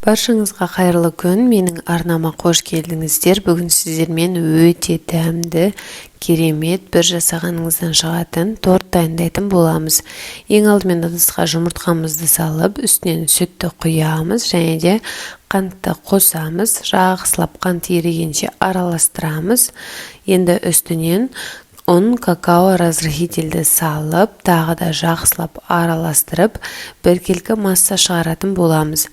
Баршаңызға қайырлы күн, менің арнама қош келдіңіздер. Бүгін сіздермен өте дәмді, керемет бір жасағаныңыздан шығатын торт дайындайтын боламыз. Ең алдымен ыдысқа жұмыртқамызды салып, үстінен сүтті құямыз және де қантты қосамыз. Жақсылап қант ерігенше араластырамыз. Енді үстінен ұн, какао разрыхительді салып, тағы да жақсылап араластырып, біркелкі масса шығаратын боламыз.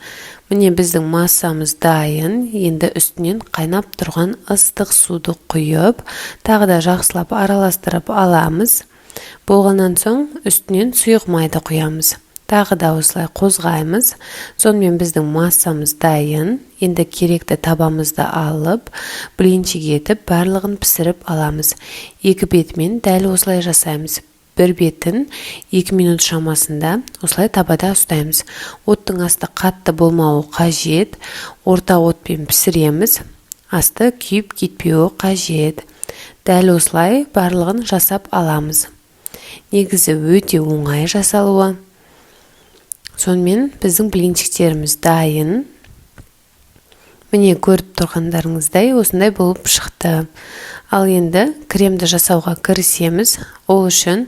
Міне біздің массамыз дайын. Енді үстінен қайнап тұрған ыстық суды құйып, тағы да жақсылап араластырып аламыз. Болғаннан соң үстінен сұйық майды құямыз. Тағы да осылай қозғаймыз. Сонымен біздің массамыз дайын. Енді керекті табамызды алып, блинчик етіп, барлығын пісіріп аламыз. Екі бетімен дәл осылай жасаймыз. Бір бетін 2 минут шамасында осылай табада ұстаймыз. Оттың асты қатты болмауы қажет. Орта отпен пісіреміз. Асты күйіп кетпеуі қажет. Дәл осылай барлығын жасап аламыз. Негізі өте оңай жасалуы. Сонымен біздің блинчиктеріміз дайын. Міне көріп тұрғандарыңыздай осындай болып шықты. Ал енді кремді жасауға кірісеміз. Ол үшін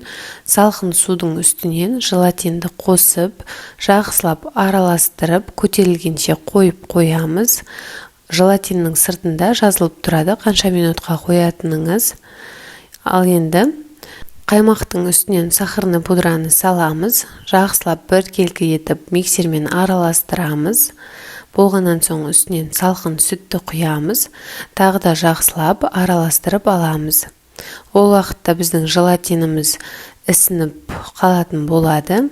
салқын судың үстінен желатинді қосып, жақсылап араластырып, көтерілгенше қойып қоямыз. Желатиннің сыртында жазылып тұрады, қанша минутқа қоятыныңыз. Ал енді қаймақтың үстінен сахарный пудраны саламыз. Жақсылап біркелкі етіп миксермен араластырамыз. Болғаннан соң үстінен салқын сүтті құямыз. Тағы да жақсылап араластырып аламыз. Ол уақытта біздің желатиніміз ісініп қалатын болады.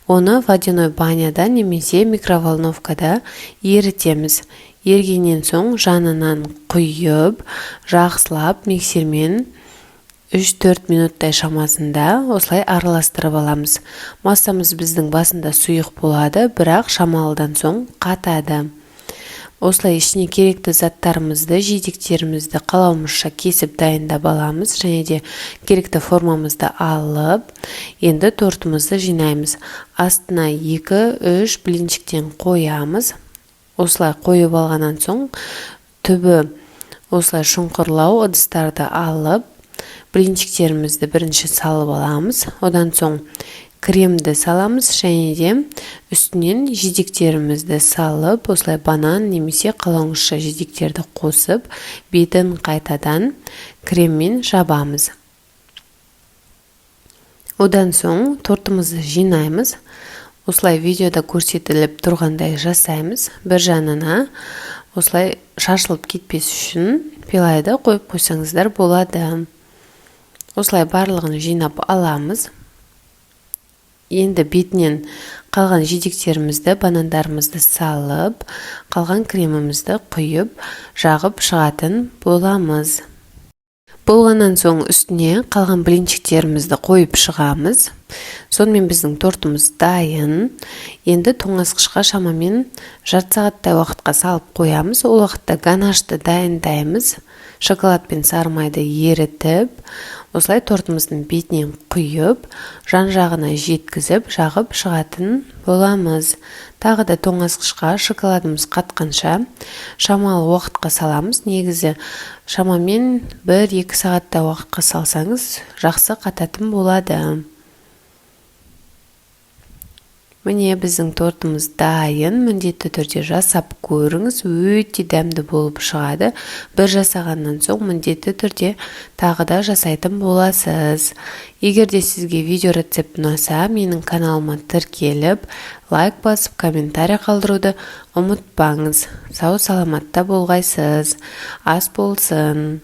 Оны водяной баняда немесе микроволновкада ерітеміз. Ергеннен соң жанынан құйып, жақсылап миксермен 3-4 минуттай шамасында осылай араластырып аламыз. Массамыз біздің басында сұйық болады, бірақ шамалыдан соң қатады. Осылай ішіне керекті заттарымызды, жидектерімізді қалауымызша кесіп дайындап аламыз және де керекті формамызды алып, енді тортымызды жинаймыз. Астына 2-3 блинчиктен қоямыз. Осылай қойып алғаннан соң түбі осылай шұңқырлау ыдыстарды алып, блинчиктерімізді бірінші салып аламыз. Одан соң кремді саламыз және де үстінен жидектерімізді салып, осылай банан немесе қалауыңызша жидектерді қосып, бетін қайтадан креммен жабамыз. Одан соң тортымызды жинаймыз. Осылай видеода көрсетіліп тұрғандай жасаймыз. Бір жанына осылай шашылып кетпес үшін пилайды қойып қойсаңыздар болады. Осылай барлығын жинап аламыз. Енді бетінен қалған жидектерімізді, банандарымызды салып, қалған кремімізді құйып, жағып шығатын боламыз. Болғаннан соң үстіне қалған блинчиктерімізді қойып шығамыз. Сонымен біздің тортымыз дайын. Енді тоңазытқышқа шамамен жарты сағаттай уақытқа салып қоямыз. Ол уақытта ганашты дайындаймыз. Шоколад пен сары майды ерітіп, осылай тортымыздың бетінен құйып, жан жағына жеткізіп, жағып шығатын боламыз. Тағы да тоңазытқышқа шоколадымыз қатқанша шамалы уақытқа саламыз. Негізі шамамен 1-2 сағатта уақытқа салсаңыз, жақсы қататын болады. Міне біздің тортымыз дайын. Міндетті түрде жасап көріңіз, өте дәмді болып шығады. Бір жасағаннан соң міндетті түрде тағы да жасайтын боласыз. Егер де сізге видео рецепт ұнаса, менің каналыма тіркеліп, лайк басып, комментарий қалдыруды ұмытпаңыз. Сау саламатта болғайсыз. Ас болсын.